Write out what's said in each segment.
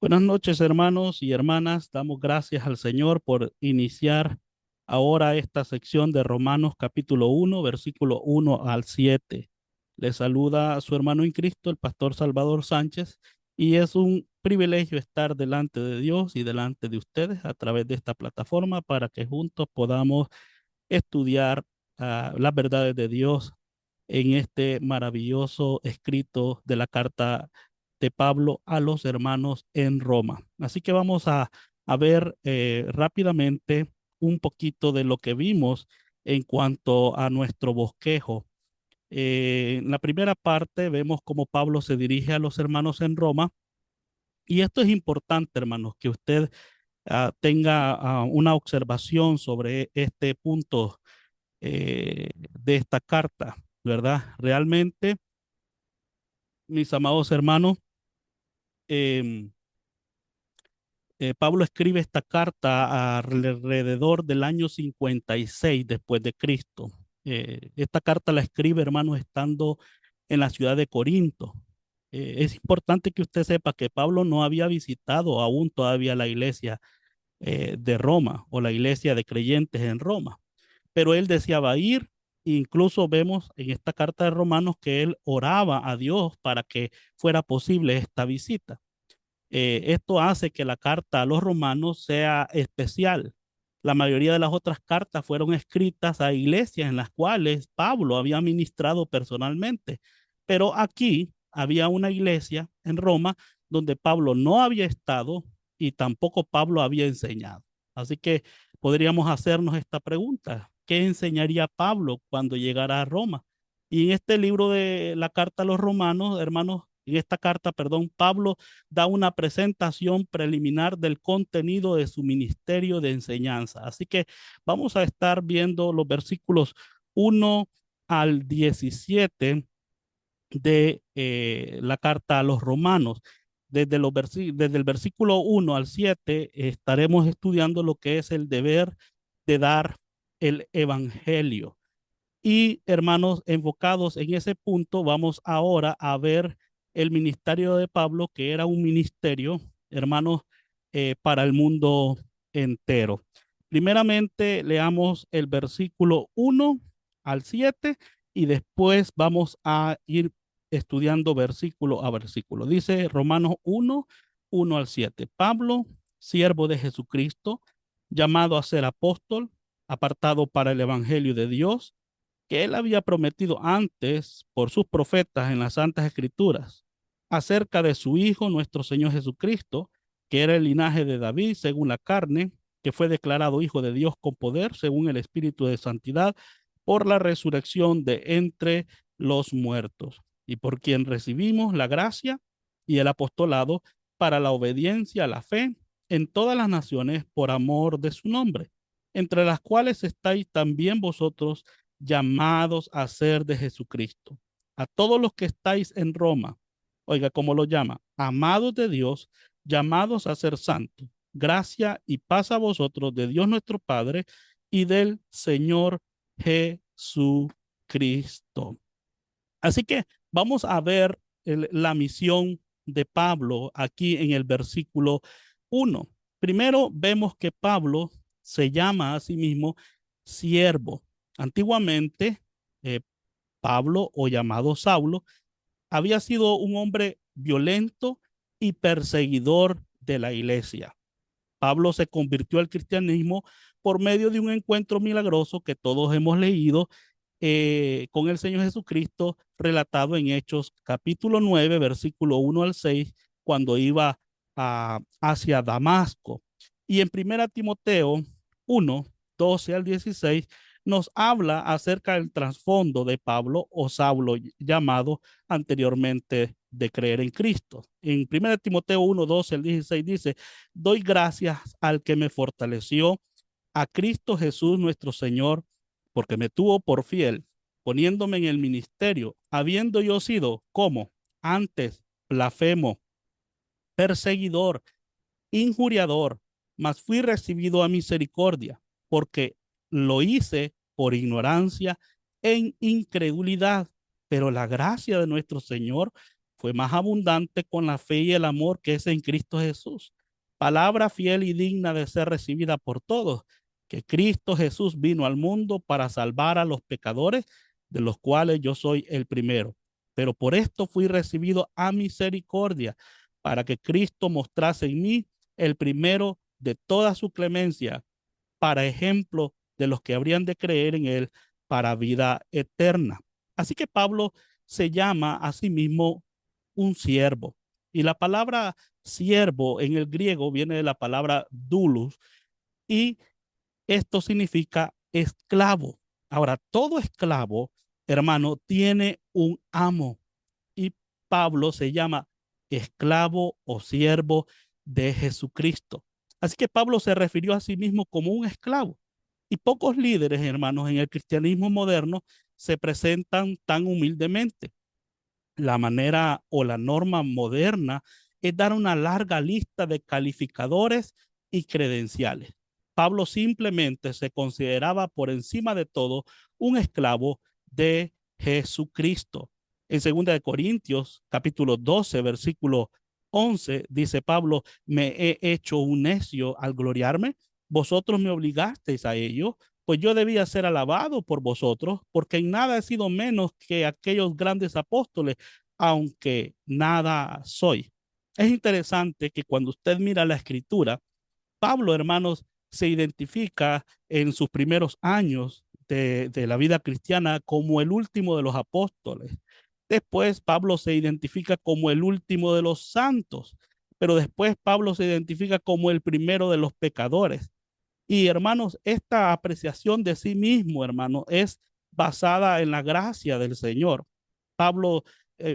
Buenas noches, hermanos y hermanas. Damos gracias al Señor por iniciar ahora esta sección de Romanos capítulo 1, versículo 1 al 7. Le saluda a su hermano en Cristo, el pastor Salvador Sánchez, y es un privilegio estar delante de Dios y delante de ustedes a través de esta plataforma para que juntos podamos estudiar las verdades de Dios en este maravilloso escrito de la carta de Pablo a los hermanos en Roma. Así que vamos a ver rápidamente un poquito de lo que vimos en cuanto a nuestro bosquejo. En la primera parte vemos cómo Pablo se dirige a los hermanos en Roma y esto es importante, hermanos, que usted tenga una observación sobre este punto de esta carta, ¿verdad? Realmente, mis amados hermanos, eh, Pablo escribe esta carta alrededor del año 56 después de Cristo. Esta carta la escribe, hermanos, estando en la ciudad de Corinto. Es importante que usted sepa que Pablo no había visitado aún todavía la iglesia de Roma o la iglesia de creyentes en Roma, pero él deseaba ir. Incluso vemos en esta carta de Romanos que él oraba a Dios para que fuera posible esta visita. Esto hace que la carta a los romanos sea especial. La mayoría de las otras cartas fueron escritas a iglesias en las cuales Pablo había ministrado personalmente, pero aquí había una iglesia en Roma donde Pablo no había estado y tampoco Pablo había enseñado. Así que podríamos hacernos esta pregunta: ¿qué enseñaría Pablo cuando llegara a Roma? Y en este libro de la carta a los romanos, hermanos, en esta carta, perdón, Pablo da una presentación preliminar del contenido de su ministerio de enseñanza. Así que vamos a estar viendo los versículos 1 al 17 de la carta a los romanos. Desde el versículo 1 al 7 estaremos estudiando lo que es el deber de dar el evangelio. Y hermanos, enfocados en ese punto, vamos ahora a ver el ministerio de Pablo, que era un ministerio, hermanos, para el mundo entero. Primeramente, leamos el versículo 1 al 7 y después vamos a ir estudiando versículo a versículo. Dice Romanos 1, 1 al 7. Pablo, siervo de Jesucristo, llamado a ser apóstol, apartado para el evangelio de Dios que él había prometido antes por sus profetas en las Santas Escrituras acerca de su Hijo, nuestro Señor Jesucristo, que era el linaje de David según la carne, que fue declarado Hijo de Dios con poder según el Espíritu de Santidad por la resurrección de entre los muertos, y por quien recibimos la gracia y el apostolado para la obediencia a la fe en todas las naciones por amor de su nombre, entre las cuales estáis también vosotros llamados a ser de Jesucristo. A todos los que estáis en Roma, oiga, ¿cómo lo llama? Amados de Dios, llamados a ser santos. Gracia y paz a vosotros de Dios nuestro Padre y del Señor Jesucristo. Así que vamos a ver la misión de Pablo aquí en el versículo 1. Primero vemos que Pablo se llama a sí mismo siervo. Antiguamente, eh, Pablo, o llamado Saulo, había sido un hombre violento y perseguidor de la iglesia. Pablo se convirtió al cristianismo por medio de un encuentro milagroso que todos hemos leído con el Señor Jesucristo, relatado en Hechos capítulo 9, versículo 1 al 6, cuando iba hacia Damasco. Y en primera Timoteo 1, 12 al 16, nos habla acerca del trasfondo de Pablo o Saulo, llamado anteriormente de creer en Cristo. En primera Timoteo 1, 12 al 16 dice: doy gracias al que me fortaleció, a Cristo Jesús nuestro Señor, porque me tuvo por fiel, poniéndome en el ministerio, habiendo yo sido como antes blasfemo, perseguidor, injuriador, mas fui recibido a misericordia, porque lo hice por ignorancia en incredulidad, pero la gracia de nuestro Señor fue más abundante con la fe y el amor que es en Cristo Jesús. Palabra fiel y digna de ser recibida por todos, que Cristo Jesús vino al mundo para salvar a los pecadores, de los cuales yo soy el primero. Pero por esto fui recibido a misericordia, para que Cristo mostrase en mí el primero de toda su clemencia, para ejemplo de los que habrían de creer en él para vida eterna. Así que Pablo se llama a sí mismo un siervo. Y la palabra siervo en el griego viene de la palabra doulos y esto significa esclavo. Ahora, todo esclavo, hermano, tiene un amo y Pablo se llama esclavo o siervo de Jesucristo. Así que Pablo se refirió a sí mismo como un esclavo. Y pocos líderes, hermanos, en el cristianismo moderno se presentan tan humildemente. La manera o la norma moderna es dar una larga lista de calificadores y credenciales. Pablo simplemente se consideraba por encima de todo un esclavo de Jesucristo. En 2 de Corintios, capítulo 12, versículo 11, dice Pablo, me he hecho un necio al gloriarme, vosotros me obligasteis a ello, pues yo debía ser alabado por vosotros, porque en nada he sido menos que aquellos grandes apóstoles, aunque nada soy. Es interesante que cuando usted mira la escritura, Pablo, hermanos, se identifica en sus primeros años de la vida cristiana como el último de los apóstoles. Después Pablo se identifica como el último de los santos, pero después Pablo se identifica como el primero de los pecadores. Y hermanos, esta apreciación de sí mismo, hermano, es basada en la gracia del Señor. Pablo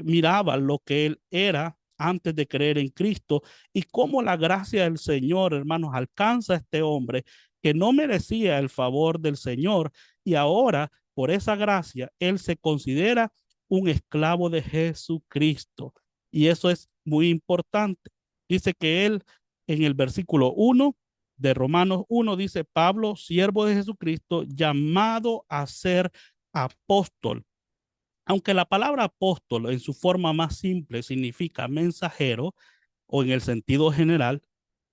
miraba lo que él era antes de creer en Cristo y cómo la gracia del Señor, hermanos, alcanza a este hombre que no merecía el favor del Señor y ahora, por esa gracia, él se considera un esclavo de Jesucristo. Y eso es muy importante. Dice que él en el versículo 1 de Romanos 1 dice, Pablo, siervo de Jesucristo, llamado a ser apóstol. Aunque la palabra apóstol en su forma más simple significa mensajero o en el sentido general,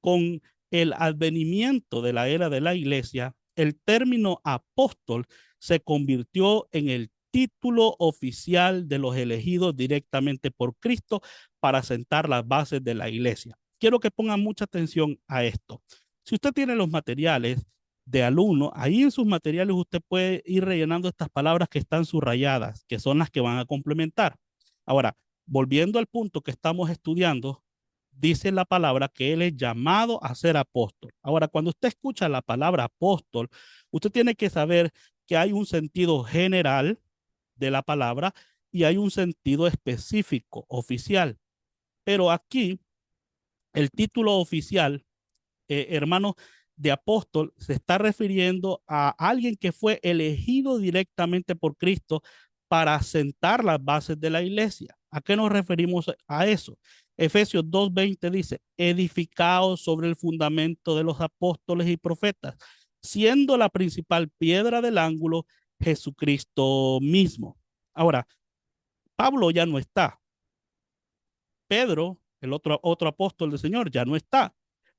con el advenimiento de la era de la iglesia, el término apóstol se convirtió en el título oficial de los elegidos directamente por Cristo para sentar las bases de la iglesia. Quiero que pongan mucha atención a esto. Si usted tiene los materiales de alumno, ahí en sus materiales usted puede ir rellenando estas palabras que están subrayadas, que son las que van a complementar. Ahora, volviendo al punto que estamos estudiando, dice la palabra que él es llamado a ser apóstol. Ahora, cuando usted escucha la palabra apóstol, usted tiene que saber que hay un sentido general de la palabra y hay un sentido específico, oficial. Pero aquí, el título oficial, hermano, de apóstol se está refiriendo a alguien que fue elegido directamente por Cristo para sentar las bases de la iglesia. ¿A qué nos referimos a eso? Efesios 2:20 dice, edificados sobre el fundamento de los apóstoles y profetas, siendo la principal piedra del ángulo Jesucristo mismo. Ahora, Pablo ya no está. Pedro, el otro apóstol del Señor, ya no está.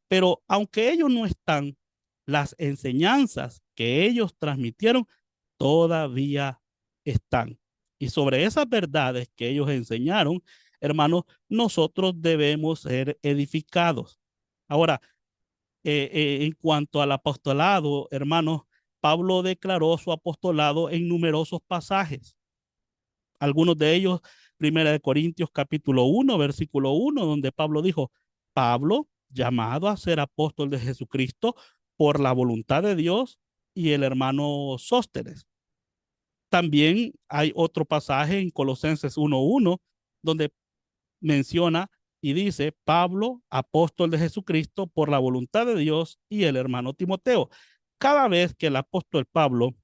Pero aunque ellos no están, las enseñanzas que ellos transmitieron todavía están. Y sobre esas verdades que ellos enseñaron, hermanos, nosotros debemos ser edificados. Ahora, en cuanto al apostolado, hermanos, Pablo declaró su apostolado en numerosos pasajes. Algunos de ellos, 1 Corintios capítulo 1, versículo 1, donde Pablo dijo, Pablo, llamado a ser apóstol de Jesucristo por la voluntad de Dios, y el hermano Sóstenes. También hay otro pasaje en Colosenses 1:1, donde menciona y dice, Pablo, apóstol de Jesucristo por la voluntad de Dios, y el hermano Timoteo. Cada vez que el apóstol Pablo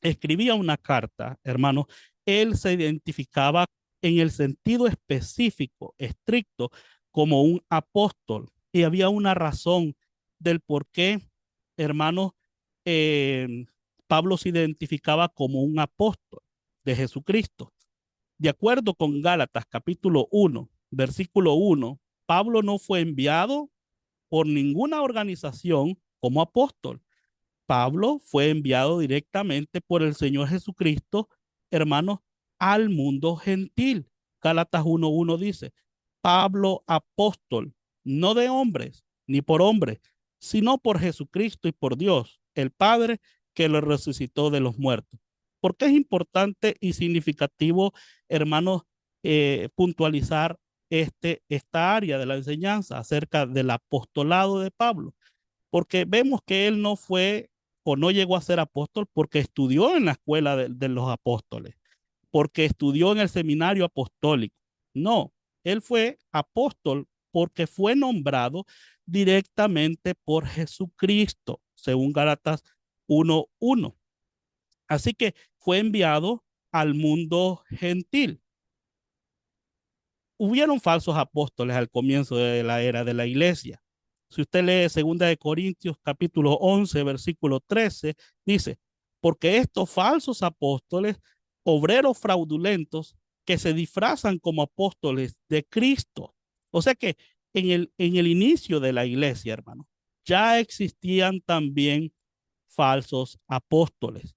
escribía una carta, hermano, él se identificaba en el sentido específico, estricto, como un apóstol. Y había una razón del por qué, hermano, eh, Pablo se identificaba como un apóstol de Jesucristo. De acuerdo con Gálatas capítulo 1, versículo 1, Pablo no fue enviado por ninguna organización como apóstol. Pablo fue enviado directamente por el Señor Jesucristo, hermanos, al mundo gentil. Gálatas 1:1 dice, Pablo apóstol, no de hombres, ni por hombres, sino por Jesucristo y por Dios, el Padre que lo resucitó de los muertos. ¿Por qué es importante y significativo, hermanos, puntualizar esta área de la enseñanza acerca del apostolado de Pablo? Porque vemos que él no fue o no llegó a ser apóstol porque estudió en la escuela de los apóstoles, porque estudió en el seminario apostólico. No, él fue apóstol porque fue nombrado directamente por Jesucristo, según Gálatas 1:1. Así que fue enviado al mundo gentil. Hubieron falsos apóstoles al comienzo de la era de la iglesia. Si usted lee 2 Corintios capítulo 11, versículo 13, dice, porque estos falsos apóstoles, obreros fraudulentos, que se disfrazan como apóstoles de Cristo. O sea que en el inicio de la iglesia, hermano, ya existían también falsos apóstoles.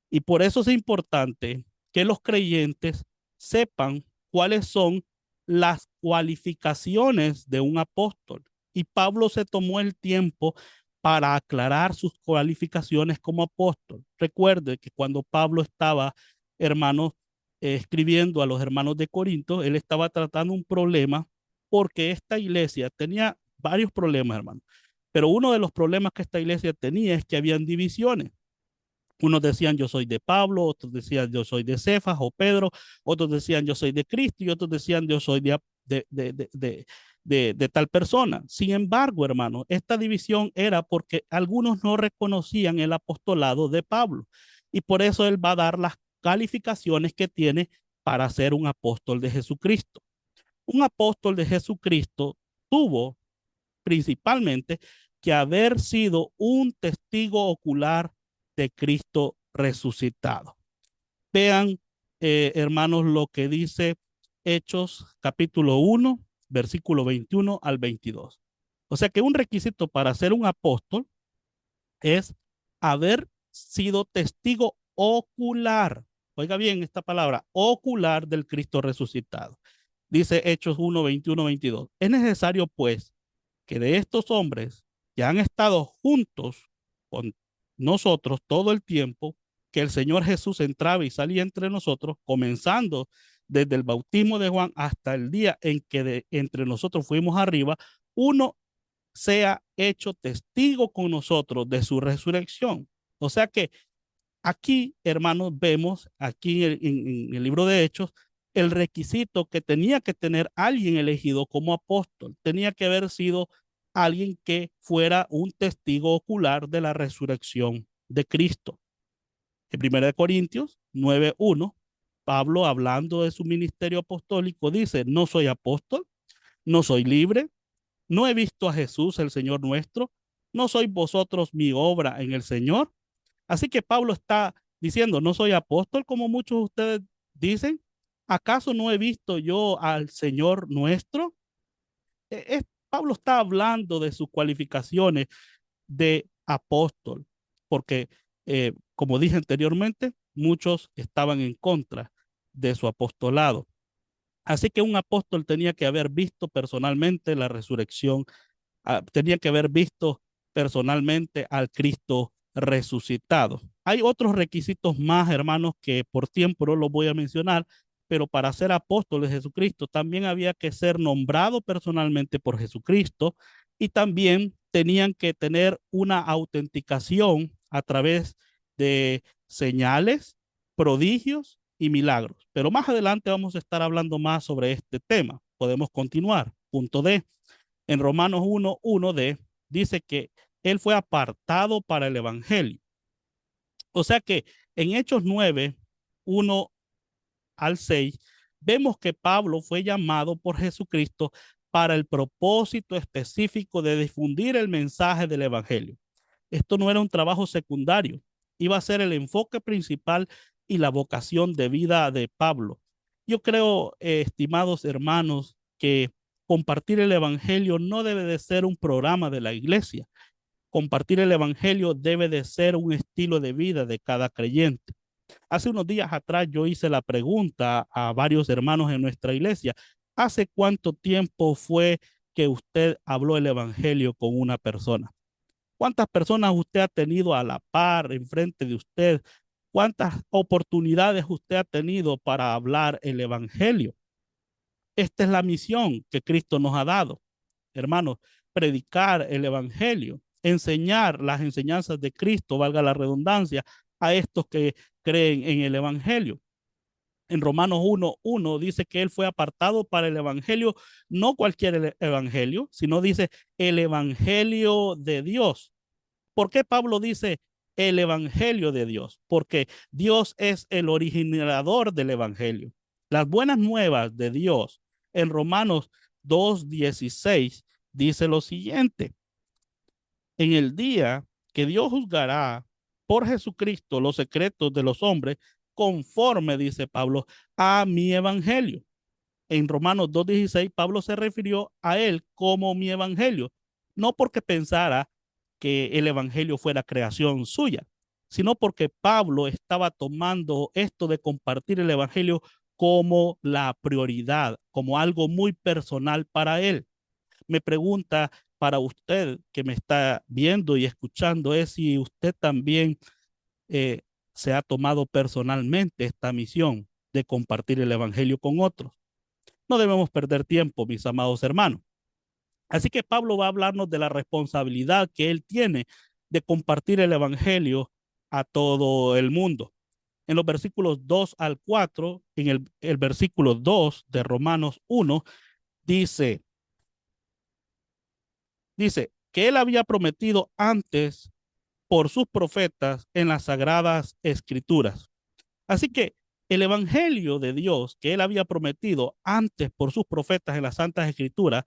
Y por eso es importante que los creyentes sepan cuáles son las cualificaciones de un apóstol. Y Pablo se tomó el tiempo para aclarar sus cualificaciones como apóstol. Recuerde que cuando Pablo estaba, hermanos, escribiendo a los hermanos de Corinto, él estaba tratando un problema porque esta iglesia tenía varios problemas, hermanos. Pero uno de los problemas que esta iglesia tenía es que habían divisiones. Unos decían yo soy de Pablo, otros decían yo soy de Cefas o Pedro, otros decían yo soy de Cristo y otros decían yo soy de tal persona. Sin embargo, hermano, esta división era porque algunos no reconocían el apostolado de Pablo y por eso él va a dar las calificaciones que tiene para ser un apóstol de Jesucristo. Un apóstol de Jesucristo tuvo principalmente que haber sido un testigo ocular de Cristo resucitado. Vean, hermanos, lo que dice Hechos capítulo 1, versículo 21 al 22. O sea que un requisito para ser un apóstol es haber sido testigo ocular. Oiga bien esta palabra, ocular del Cristo resucitado. Dice Hechos 1, 21, 22. Es necesario, pues, que de estos hombres que han estado juntos con nosotros todo el tiempo que el Señor Jesús entraba y salía entre nosotros, comenzando desde el bautismo de Juan hasta el día en que entre nosotros fuimos arriba, uno sea hecho testigo con nosotros de su resurrección. O sea que aquí, hermanos, vemos aquí en el libro de Hechos el requisito que tenía que tener alguien elegido como apóstol. Tenía que haber sido alguien que fuera un testigo ocular de la resurrección de Cristo. En 1 Corintios 9:1, Pablo, hablando de su ministerio apostólico, dice, no soy apóstol, no soy libre, no he visto a Jesús, el Señor nuestro, no sois vosotros mi obra en el Señor. Así que Pablo está diciendo, no soy apóstol como muchos de ustedes dicen. ¿Acaso no he visto yo al Señor nuestro? Pablo está hablando de sus cualificaciones de apóstol, porque como dije anteriormente, muchos estaban en contra de su apostolado. Así que un apóstol tenía que haber visto personalmente la resurrección, tenía que haber visto personalmente al Cristo resucitado. Hay otros requisitos más, hermanos, que por tiempo no los voy a mencionar, pero para ser apóstol de Jesucristo también había que ser nombrado personalmente por Jesucristo y también tenían que tener una autenticación a través de señales, prodigios y milagros. Pero más adelante vamos a estar hablando más sobre este tema. Podemos continuar. Punto D. En Romanos 1:1d dice que él fue apartado para el evangelio. O sea que en Hechos 9:1 al 6 vemos que Pablo fue llamado por Jesucristo para el propósito específico de difundir el mensaje del evangelio. Esto no era un trabajo secundario, iba a ser el enfoque principal y la vocación de vida de Pablo. Yo creo, estimados hermanos, que compartir el evangelio no debe de ser un programa de la iglesia. Compartir el evangelio debe de ser un estilo de vida de cada creyente. Hace unos días atrás yo hice la pregunta a varios hermanos en nuestra iglesia: ¿hace cuánto tiempo fue que usted habló el evangelio con una persona? ¿Cuántas personas usted ha tenido a la par, enfrente de usted? ¿Cuántas oportunidades usted ha tenido para hablar el evangelio? Esta es la misión que Cristo nos ha dado, hermanos: predicar el evangelio, enseñar las enseñanzas de Cristo, valga la redundancia, a estos que creen en el evangelio. En Romanos 1:1 dice que él fue apartado para el evangelio, no cualquier evangelio, sino dice el evangelio de Dios. ¿Por qué Pablo dice el evangelio de Dios? Porque Dios es el originador del evangelio. Las buenas nuevas de Dios en Romanos 2:16 dice lo siguiente: en el día que Dios juzgará por Jesucristo los secretos de los hombres, conforme, dice Pablo, a mi evangelio. En Romanos 2:16, Pablo se refirió a él como mi evangelio, no porque pensara que el evangelio fuera creación suya, sino porque Pablo estaba tomando esto de compartir el evangelio como la prioridad, como algo muy personal para él. Me pregunta para usted que me está viendo y escuchando es si usted también eh, se ha tomado personalmente esta misión de compartir el evangelio con otros. No debemos perder tiempo, mis amados hermanos. Así que Pablo va a hablarnos de la responsabilidad que él tiene de compartir el evangelio a todo el mundo. En los versículos 2 al 4, en el versículo 2 de Romanos 1, dice, dice que él había prometido antes por sus profetas en las sagradas escrituras. Así que el evangelio de Dios que él había prometido antes por sus profetas en las santas escrituras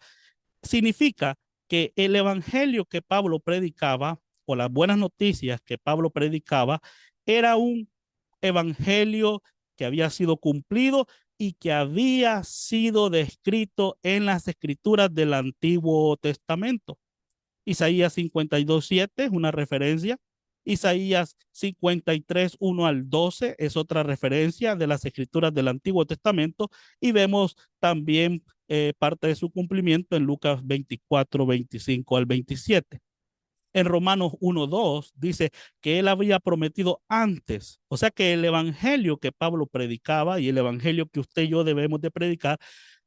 significa que el evangelio que Pablo predicaba, o las buenas noticias que Pablo predicaba, era un evangelio que había sido cumplido y que había sido descrito en las escrituras del Antiguo Testamento. Isaías 52:7 es una referencia. Isaías 53:1 al 12 es otra referencia de las escrituras del Antiguo Testamento. Y vemos también parte de su cumplimiento en Lucas 24:25 al 27. En Romanos 1:2 dice que él había prometido antes, o sea que el evangelio que Pablo predicaba y el evangelio que usted y yo debemos de predicar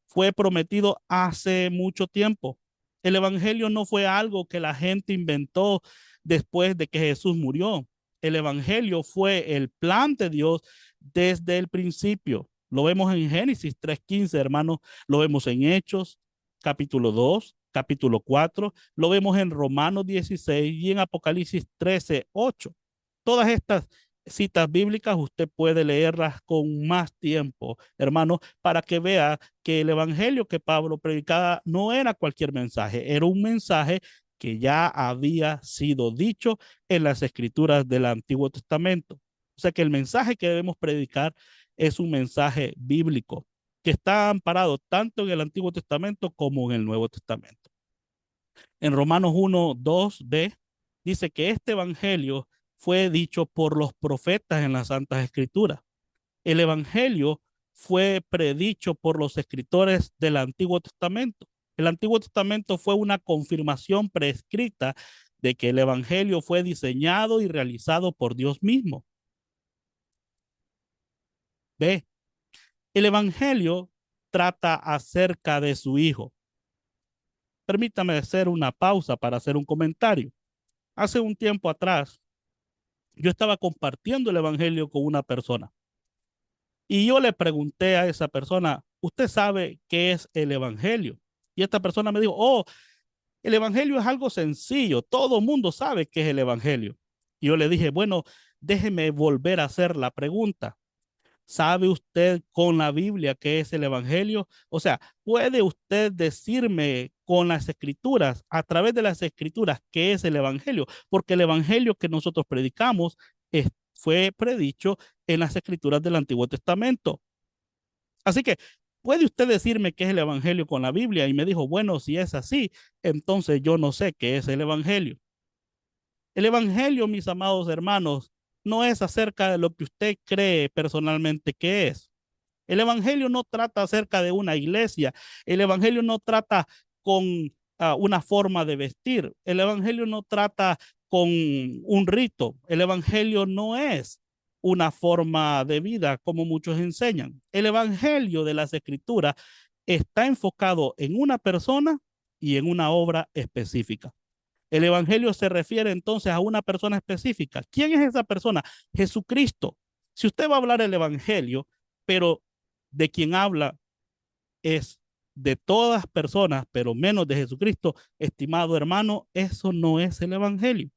fue prometido hace mucho tiempo. El evangelio no fue algo que la gente inventó después de que Jesús murió. El evangelio fue el plan de Dios desde el principio. Lo vemos en Génesis 3:15, hermanos, lo vemos en Hechos capítulo 2, capítulo 4, lo vemos en Romanos 16 y en Apocalipsis 13:8. Todas estas citas bíblicas usted puede leerlas con más tiempo, hermano, para que vea que el evangelio que Pablo predicaba no era cualquier mensaje, era un mensaje que ya había sido dicho en las escrituras del Antiguo Testamento. O sea que el mensaje que debemos predicar es un mensaje bíblico que está amparado tanto en el Antiguo Testamento como en el Nuevo Testamento. En Romanos 1:2b dice que este evangelio fue dicho por los profetas en las Santas Escrituras. El evangelio fue predicho por los escritores del Antiguo Testamento. El Antiguo Testamento fue una confirmación prescrita de que el evangelio fue diseñado y realizado por Dios mismo. Ve, el evangelio trata acerca de su hijo. Permítame hacer una pausa para hacer un comentario. Hace un tiempo atrás, yo estaba compartiendo el evangelio con una persona y yo le pregunté a esa persona: ¿usted sabe qué es el evangelio? Y esta persona me dijo: oh, el evangelio es algo sencillo, todo mundo sabe qué es el evangelio. Y yo le dije: bueno, déjeme volver a hacer la pregunta. ¿Sabe usted con la Biblia qué es el evangelio? O sea, ¿puede usted decirme con las escrituras, a través de las escrituras, qué es el evangelio? Porque el evangelio que nosotros predicamos fue predicho en las escrituras del Antiguo Testamento. Así que puede usted decirme qué es el evangelio con la Biblia y me dijo, bueno, si es así, entonces yo no sé qué es el evangelio. El evangelio, mis amados hermanos, no es acerca de lo que usted cree personalmente que es. El evangelio no trata acerca de una iglesia. El evangelio no trata con una forma de vestir. El evangelio no trata con un rito. El evangelio no es una forma de vida como muchos enseñan. El evangelio de las escrituras está enfocado en una persona y en una obra específica. El evangelio se refiere entonces a una persona específica. ¿Quién es esa persona? Jesucristo. Si usted va a hablar el evangelio, pero de quien habla es de todas personas, pero menos de Jesucristo, estimado hermano, eso no es el evangelio.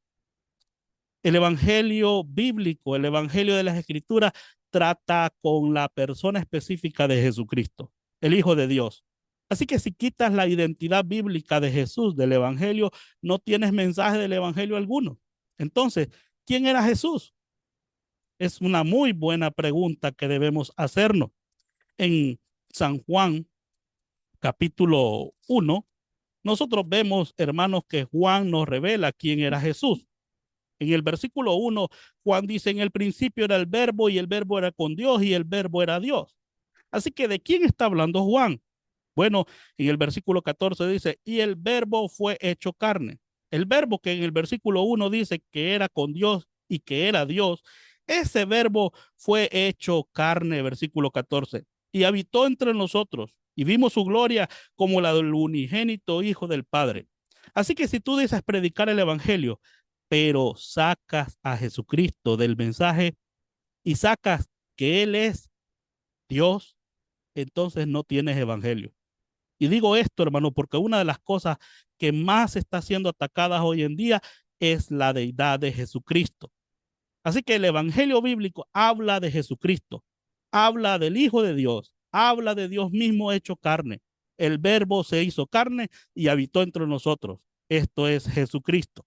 El evangelio bíblico, el evangelio de las escrituras, trata con la persona específica de Jesucristo, el Hijo de Dios. Así que si quitas la identidad bíblica de Jesús del evangelio, no tienes mensaje del evangelio alguno. Entonces, ¿quién era Jesús? Es una muy buena pregunta que debemos hacernos. En San Juan, capítulo 1, nosotros vemos, hermanos, que Juan nos revela quién era Jesús. En el versículo 1, Juan dice, en el principio era el verbo y el verbo era con Dios y el verbo era Dios. Así que, ¿de quién está hablando Juan? Bueno, en el versículo 14 dice, y el verbo fue hecho carne. El verbo que en el versículo 1 dice que era con Dios y que era Dios, ese verbo fue hecho carne, versículo 14, y habitó entre nosotros y vimos su gloria como la del unigénito Hijo del Padre. Así que si tú dices predicar el Evangelio, pero sacas a Jesucristo del mensaje y sacas que Él es Dios, entonces no tienes Evangelio. Y digo esto, hermano, porque una de las cosas que más está siendo atacadas hoy en día es la deidad de Jesucristo. Así que el evangelio bíblico habla de Jesucristo, habla del Hijo de Dios, habla de Dios mismo hecho carne. El verbo se hizo carne y habitó entre nosotros. Esto es Jesucristo.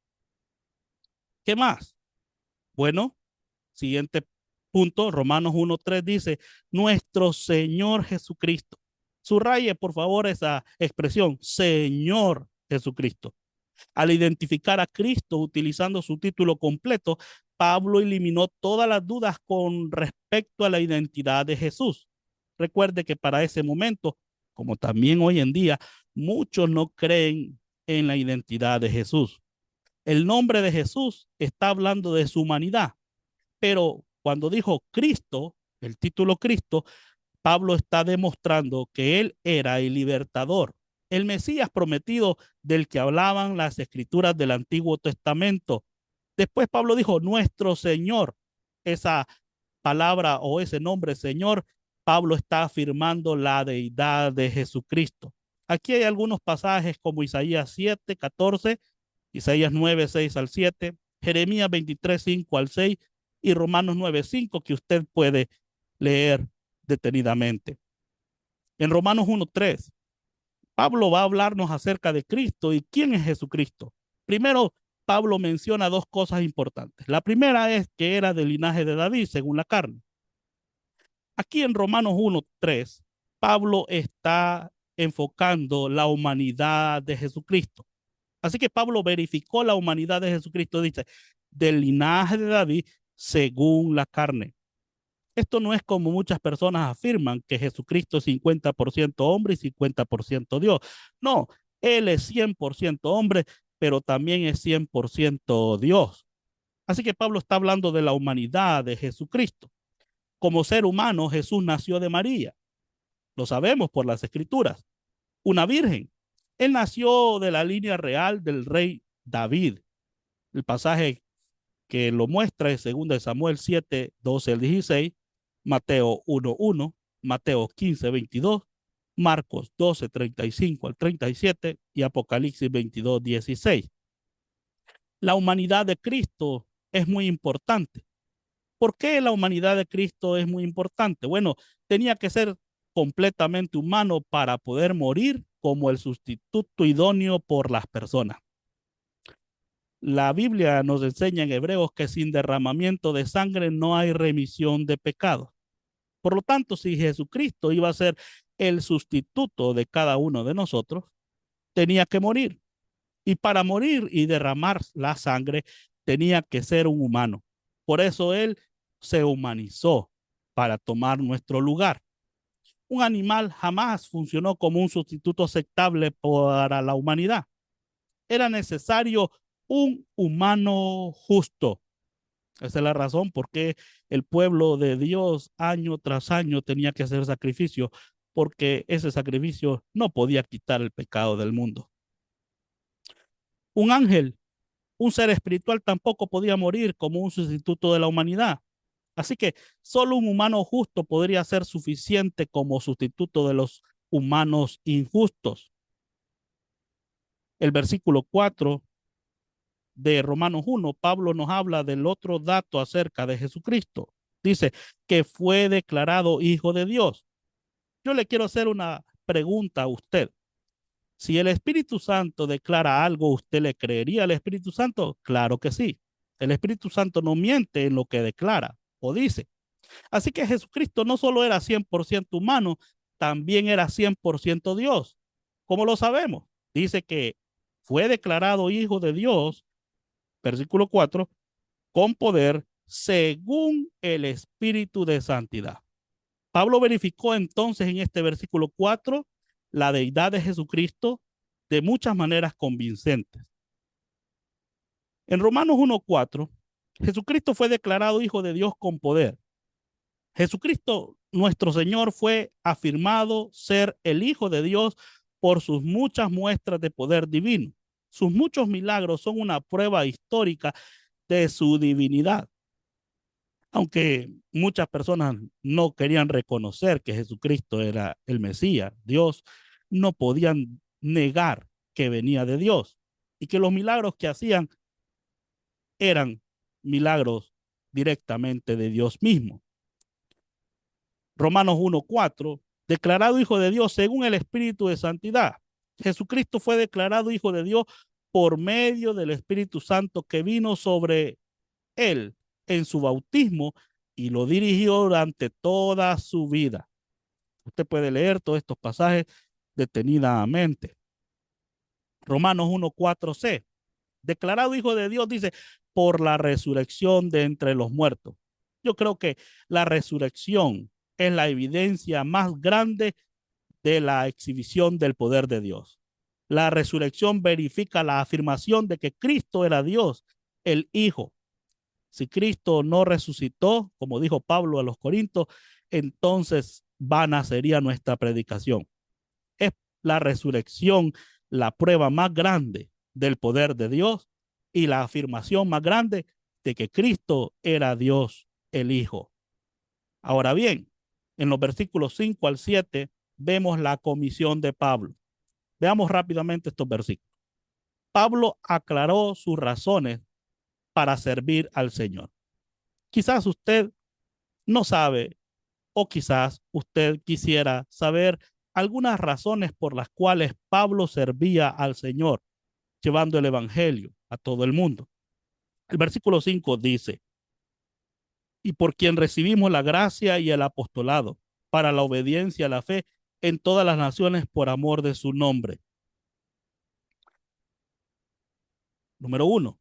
¿Qué más? Bueno, siguiente punto, Romanos 1:3 dice, nuestro Señor Jesucristo. Subraye, por favor, esa expresión, Señor Jesucristo. Al identificar a Cristo utilizando su título completo, Pablo eliminó todas las dudas con respecto a la identidad de Jesús. Recuerde que para ese momento, como también hoy en día, muchos no creen en la identidad de Jesús. El nombre de Jesús está hablando de su humanidad, pero cuando dijo Cristo, el título Cristo, Pablo está demostrando que él era el libertador, el Mesías prometido del que hablaban las escrituras del Antiguo Testamento. Después Pablo dijo, nuestro Señor, esa palabra o ese nombre Señor, Pablo está afirmando la deidad de Jesucristo. Aquí hay algunos pasajes como Isaías 7:14, Isaías 9:6 al 7, Jeremías 23:5 al 6 y Romanos 9:5 que usted puede leer detenidamente. En Romanos 1:3, Pablo va a hablarnos acerca de Cristo y quién es Jesucristo. Primero, Pablo menciona dos cosas importantes. La primera es que era del linaje de David, según la carne. Aquí en Romanos 1:3, Pablo está enfocando la humanidad de Jesucristo. Así que Pablo verificó la humanidad de Jesucristo, dice, del linaje de David según la carne. Esto no es como muchas personas afirman que Jesucristo es 50% hombre y 50% Dios. No, Él es 100% hombre, pero también es 100% Dios. Así que Pablo está hablando de la humanidad de Jesucristo. Como ser humano, Jesús nació de María. Lo sabemos por las escrituras. Una virgen. Él nació de la línea real del rey David. El pasaje que lo muestra es 2 Samuel 7:12 al 16, Mateo 1:1, Mateo 15:22, Marcos 12:35 al 37 y Apocalipsis 22:16. La humanidad de Cristo es muy importante. ¿Por qué la humanidad de Cristo es muy importante? Bueno, tenía que ser completamente humano para poder morir como el sustituto idóneo por las personas. La Biblia nos enseña en Hebreos que sin derramamiento de sangre no hay remisión de pecados. Por lo tanto, si Jesucristo iba a ser el sustituto de cada uno de nosotros, tenía que morir. Y para morir y derramar la sangre, tenía que ser un humano. Por eso Él se humanizó para tomar nuestro lugar. Un animal jamás funcionó como un sustituto aceptable para la humanidad. Era necesario un humano justo. Esa es la razón por qué el pueblo de Dios año tras año tenía que hacer sacrificio, porque ese sacrificio no podía quitar el pecado del mundo. Un ángel, un ser espiritual, tampoco podía morir como un sustituto de la humanidad. Así que solo un humano justo podría ser suficiente como sustituto de los humanos injustos. El versículo 4 de Romanos 1, Pablo nos habla del otro dato acerca de Jesucristo. Dice que fue declarado hijo de Dios. Yo le quiero hacer una pregunta a usted. Si el Espíritu Santo declara algo, ¿usted le creería al Espíritu Santo? Claro que sí. El Espíritu Santo no miente en lo que declara o dice. Así que Jesucristo no solo era 100% humano, también era 100% Dios. ¿Cómo lo sabemos? Dice que fue declarado hijo de Dios, versículo 4, con poder según el Espíritu de Santidad. Pablo verificó entonces en este versículo 4 la deidad de Jesucristo de muchas maneras convincentes. En Romanos 1:4, Jesucristo fue declarado hijo de Dios con poder. Jesucristo, nuestro Señor, fue afirmado ser el Hijo de Dios por sus muchas muestras de poder divino. Sus muchos milagros son una prueba histórica de su divinidad. Aunque muchas personas no querían reconocer que Jesucristo era el Mesías, Dios, no podían negar que venía de Dios y que los milagros que hacían eran milagros directamente de Dios mismo. Romanos 1:4, declarado hijo de Dios según el Espíritu de Santidad. Jesucristo fue declarado hijo de Dios por medio del Espíritu Santo que vino sobre él en su bautismo y lo dirigió durante toda su vida. Usted puede leer todos estos pasajes detenidamente. Romanos 1:4c, declarado hijo de Dios, dice, por la resurrección de entre los muertos. Yo creo que la resurrección es la evidencia más grande de la exhibición del poder de Dios. La resurrección verifica la afirmación de que Cristo era Dios, el Hijo. Si Cristo no resucitó, como dijo Pablo a los Corintios, entonces vana sería nuestra predicación. Es la resurrección la prueba más grande del poder de Dios y la afirmación más grande de que Cristo era Dios el Hijo. Ahora bien, en los versículos 5 al 7 vemos la comisión de Pablo. Veamos rápidamente estos versículos. Pablo aclaró sus razones para servir al Señor. Quizás usted no sabe o quizás usted quisiera saber algunas razones por las cuales Pablo servía al Señor, llevando el Evangelio a todo el mundo. El versículo 5 dice, y por quien recibimos la gracia y el apostolado para la obediencia a la fe en todas las naciones por amor de su nombre. Número 1,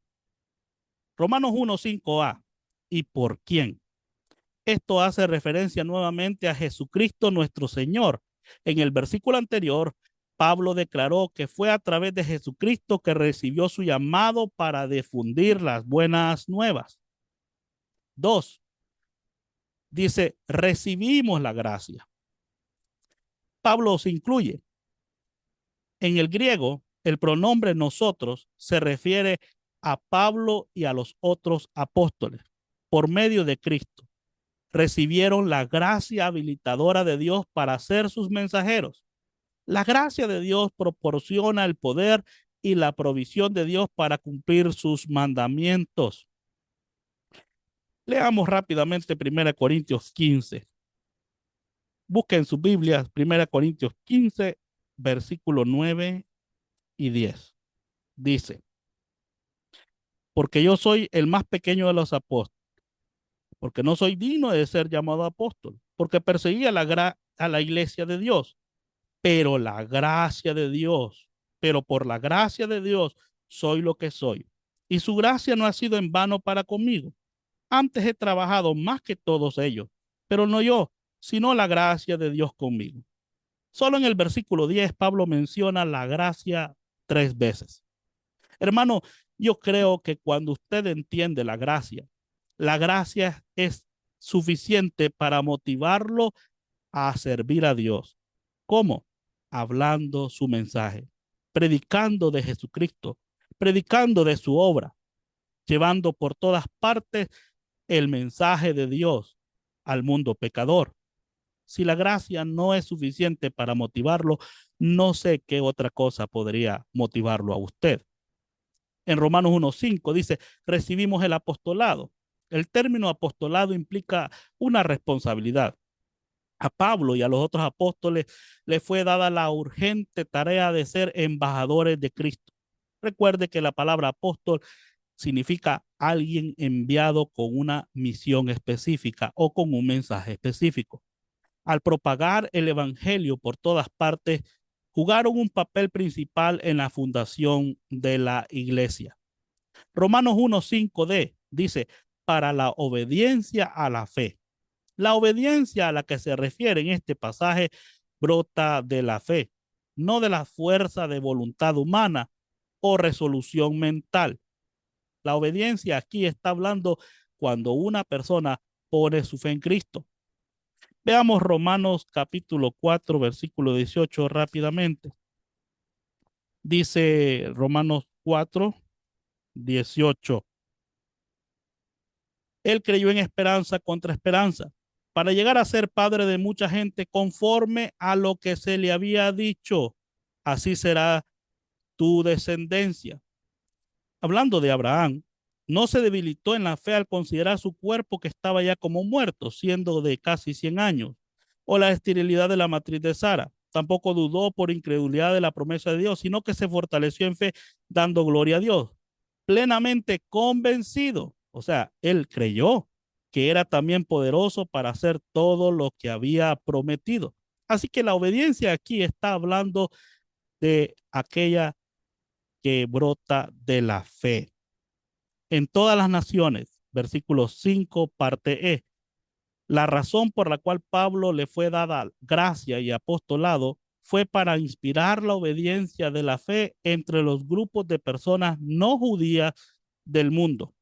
Romanos 1:5a, ¿y por quién? Esto hace referencia nuevamente a Jesucristo nuestro Señor. En el versículo anterior, Pablo declaró que fue a través de Jesucristo que recibió su llamado para difundir las buenas nuevas. 2, dice, recibimos la gracia. Pablo se incluye. En el griego, el pronombre nosotros se refiere a Pablo y a los otros apóstoles por medio de Cristo. Recibieron la gracia habilitadora de Dios para ser sus mensajeros. La gracia de Dios proporciona el poder y la provisión de Dios para cumplir sus mandamientos. Leamos rápidamente 1 Corintios 15. Busquen sus Biblias, 1 Corintios 15, versículo 9 y 10. Dice, porque yo soy el más pequeño de los apóstoles, porque no soy digno de ser llamado apóstol, porque perseguía a la iglesia de Dios, pero la gracia de Dios, pero por la gracia de Dios soy lo que soy. Y su gracia no ha sido en vano para conmigo. Antes he trabajado más que todos ellos, pero no yo, sino la gracia de Dios conmigo. Solo en el versículo 10 Pablo menciona la gracia 3 veces. Hermano, yo creo que cuando usted entiende la gracia es suficiente para motivarlo a servir a Dios. ¿Cómo? Hablando su mensaje, predicando de Jesucristo, predicando de su obra, llevando por todas partes el mensaje de Dios al mundo pecador. Si la gracia no es suficiente para motivarlo, no sé qué otra cosa podría motivarlo a usted. En Romanos 1:5 dice, recibimos el apostolado. El término apostolado implica una responsabilidad. A Pablo y a los otros apóstoles le fue dada la urgente tarea de ser embajadores de Cristo. Recuerde que la palabra apóstol significa alguien enviado con una misión específica o con un mensaje específico. Al propagar el evangelio por todas partes, jugaron un papel principal en la fundación de la iglesia. Romanos 1:5d dice, para la obediencia a la fe. La obediencia a la que se refiere en este pasaje brota de la fe, no de la fuerza de voluntad humana o resolución mental. La obediencia aquí está hablando cuando una persona pone su fe en Cristo. Veamos Romanos capítulo 4, versículo 18 rápidamente. Dice Romanos 4:18. Él creyó en esperanza contra esperanza, para llegar a ser padre de mucha gente conforme a lo que se le había dicho. Así será tu descendencia. Hablando de Abraham, no se debilitó en la fe al considerar su cuerpo que estaba ya como muerto, siendo de casi 100 años, o la esterilidad de la matriz de Sara. Tampoco dudó por incredulidad de la promesa de Dios, sino que se fortaleció en fe, dando gloria a Dios, plenamente convencido. O sea, él creyó que era también poderoso para hacer todo lo que había prometido. Así que la obediencia aquí está hablando de aquella que brota de la fe. En todas las naciones, versículo 5, parte E, la razón por la cual Pablo le fue dada gracia y apostolado fue para inspirar la obediencia de la fe entre los grupos de personas no judías del mundo.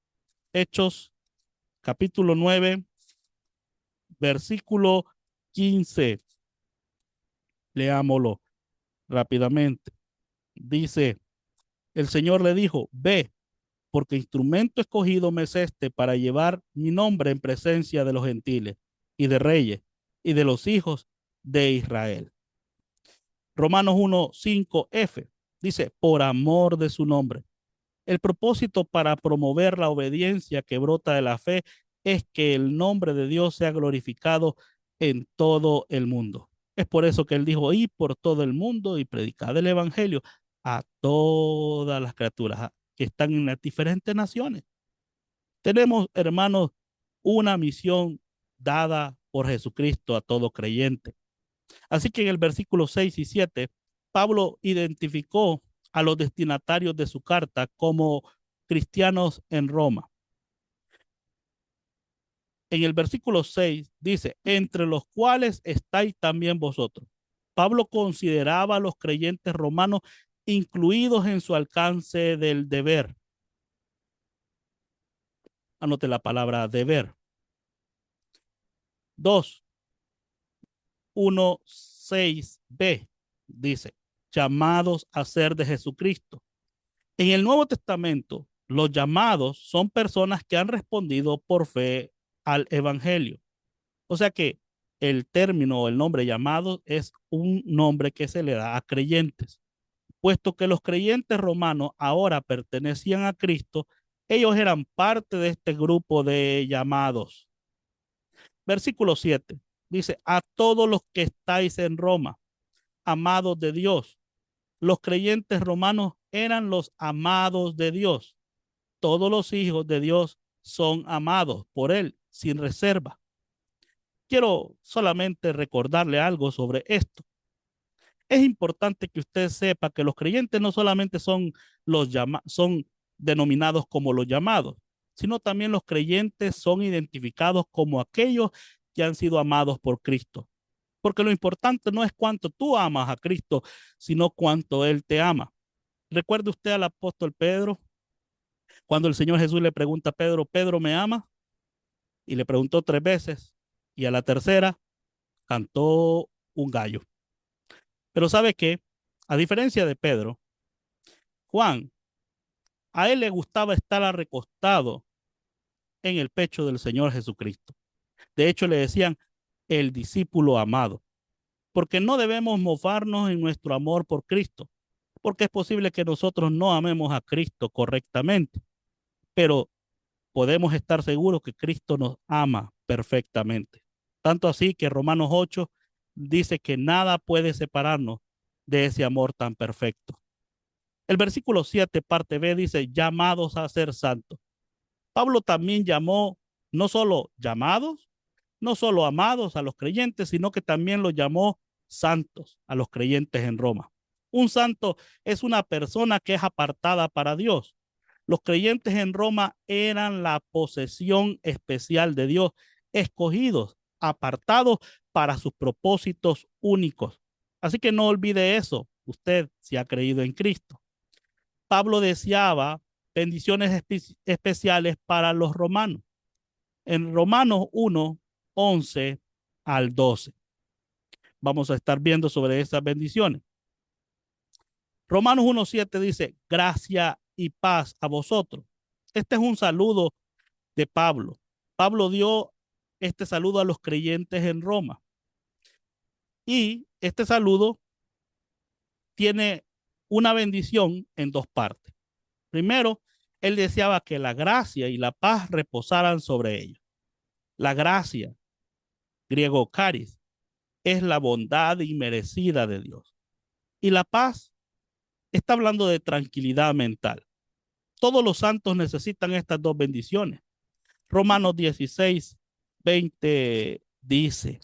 Hechos capítulo 9, versículo 15. Leámoslo rápidamente. Dice, el Señor le dijo, ve, porque instrumento escogido me es este para llevar mi nombre en presencia de los gentiles y de reyes y de los hijos de Israel. Romanos 1:5f dice, por amor de su nombre. El propósito para promover la obediencia que brota de la fe es que el nombre de Dios sea glorificado en todo el mundo. Es por eso que él dijo, ir por todo el mundo y predicar el evangelio a todas las criaturas que están en las diferentes naciones. Tenemos, hermanos, una misión dada por Jesucristo a todo creyente. Así que en el versículo 6 y 7, Pablo identificó a los destinatarios de su carta como cristianos en Roma. En el versículo 6 dice, entre los cuales estáis también vosotros. Pablo consideraba a los creyentes romanos incluidos en su alcance del deber. Anote la palabra deber. 2, 1:6b dice, llamados a ser de Jesucristo. En el Nuevo Testamento, los llamados son personas que han respondido por fe al Evangelio. O sea que el término o el nombre llamado es un nombre que se le da a creyentes. Puesto que los creyentes romanos ahora pertenecían a Cristo, ellos eran parte de este grupo de llamados. Versículo 7 dice, a todos los que estáis en Roma, amados de Dios. Los creyentes romanos eran los amados de Dios. Todos los hijos de Dios son amados por él sin reserva. Quiero solamente recordarle algo sobre esto. Es importante que usted sepa que los creyentes no solamente son denominados como los llamados, sino también los creyentes son identificados como aquellos que han sido amados por Cristo. Porque lo importante no es cuánto tú amas a Cristo, sino cuánto Él te ama. ¿Recuerda usted al apóstol Pedro? Cuando el Señor Jesús le pregunta a Pedro, ¿Pedro me ama? Y le preguntó 3 veces. Y a la tercera cantó un gallo. Pero ¿sabe qué? A diferencia de Pedro, Juan, a él le gustaba estar recostado en el pecho del Señor Jesucristo. De hecho, le decían el discípulo amado, porque no debemos mofarnos en nuestro amor por Cristo, porque es posible que nosotros no amemos a Cristo correctamente, pero podemos estar seguros que Cristo nos ama perfectamente. Tanto así que Romanos 8 dice que nada puede separarnos de ese amor tan perfecto. El versículo 7, parte B, dice, llamados a ser santos. Pablo también llamó no solo llamados, no solo amados a los creyentes, sino que también los llamó santos a los creyentes en Roma. Un santo es una persona que es apartada para Dios. Los creyentes en Roma eran la posesión especial de Dios, escogidos, apartados para sus propósitos únicos. Así que no olvide eso, usted si ha creído en Cristo. Pablo deseaba bendiciones especiales para los romanos. En Romanos 1, 11 al 12. Vamos a estar viendo sobre esas bendiciones. Romanos 1, 7 dice, gracia y paz a vosotros. Este es un saludo de Pablo. Pablo dio este saludo a los creyentes en Roma. Y este saludo tiene una bendición en 2 partes. Primero, él deseaba que la gracia y la paz reposaran sobre ellos. La gracia, griego caris, es la bondad inmerecida de Dios. Y la paz está hablando de tranquilidad mental. Todos los santos necesitan estas 2 bendiciones. Romanos 16, 20 dice,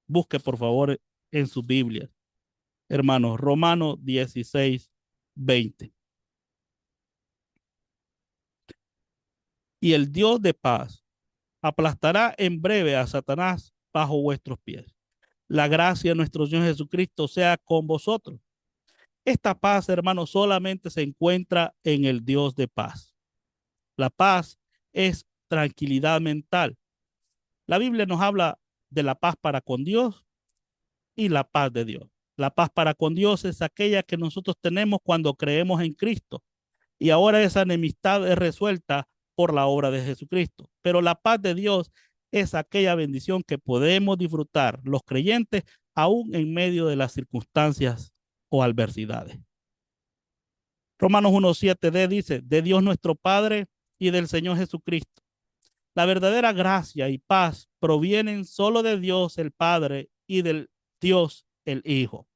busque por favor en su Biblia, hermanos, Romanos 16, 20. Y el Dios de paz aplastará en breve a Satanás bajo vuestros pies. La gracia de nuestro Señor Jesucristo sea con vosotros. Esta paz, hermanos, solamente se encuentra en el Dios de paz. La paz es tranquilidad mental. La Biblia nos habla de la paz para con Dios y la paz de Dios. La paz para con Dios es aquella que nosotros tenemos cuando creemos en Cristo. Y ahora esa enemistad es resuelta por la obra de Jesucristo. Pero la paz de Dios es aquella bendición que podemos disfrutar los creyentes aún en medio de las circunstancias o adversidades. Romanos 1:7d dice, de Dios nuestro Padre y del Señor Jesucristo. La verdadera gracia y paz provienen solo de Dios el Padre y del Dios el Hijo.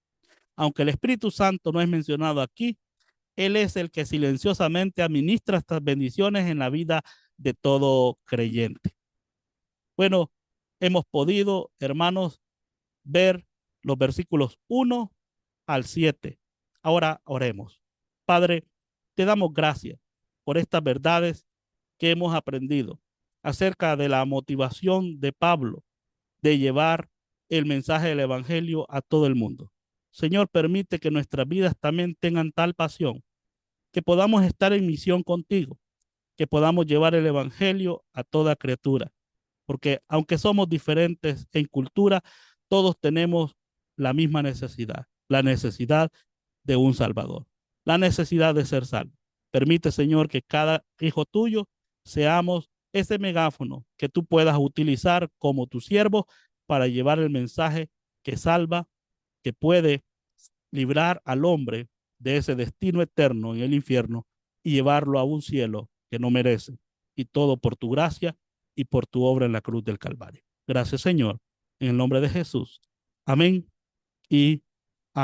Aunque el Espíritu Santo no es mencionado aquí, Él es el que silenciosamente administra estas bendiciones en la vida de todo creyente. Bueno, hemos podido, hermanos, ver los versículos 1 al 7. Ahora oremos. Padre, te damos gracias por estas verdades que hemos aprendido acerca de la motivación de Pablo de llevar el mensaje del Evangelio a todo el mundo. Señor, permite que nuestras vidas también tengan tal pasión, que podamos estar en misión contigo, que podamos llevar el Evangelio a toda criatura, porque aunque somos diferentes en cultura, todos tenemos la misma necesidad, la necesidad de un Salvador, la necesidad de ser salvo. Permite, Señor, que cada hijo tuyo seamos ese megáfono que tú puedas utilizar como tu siervo para llevar el mensaje que salva, que puede librar al hombre de ese destino eterno en el infierno y llevarlo a un cielo que no merece. Y todo por tu gracia y por tu obra en la cruz del Calvario. Gracias, Señor, en el nombre de Jesús. Amén y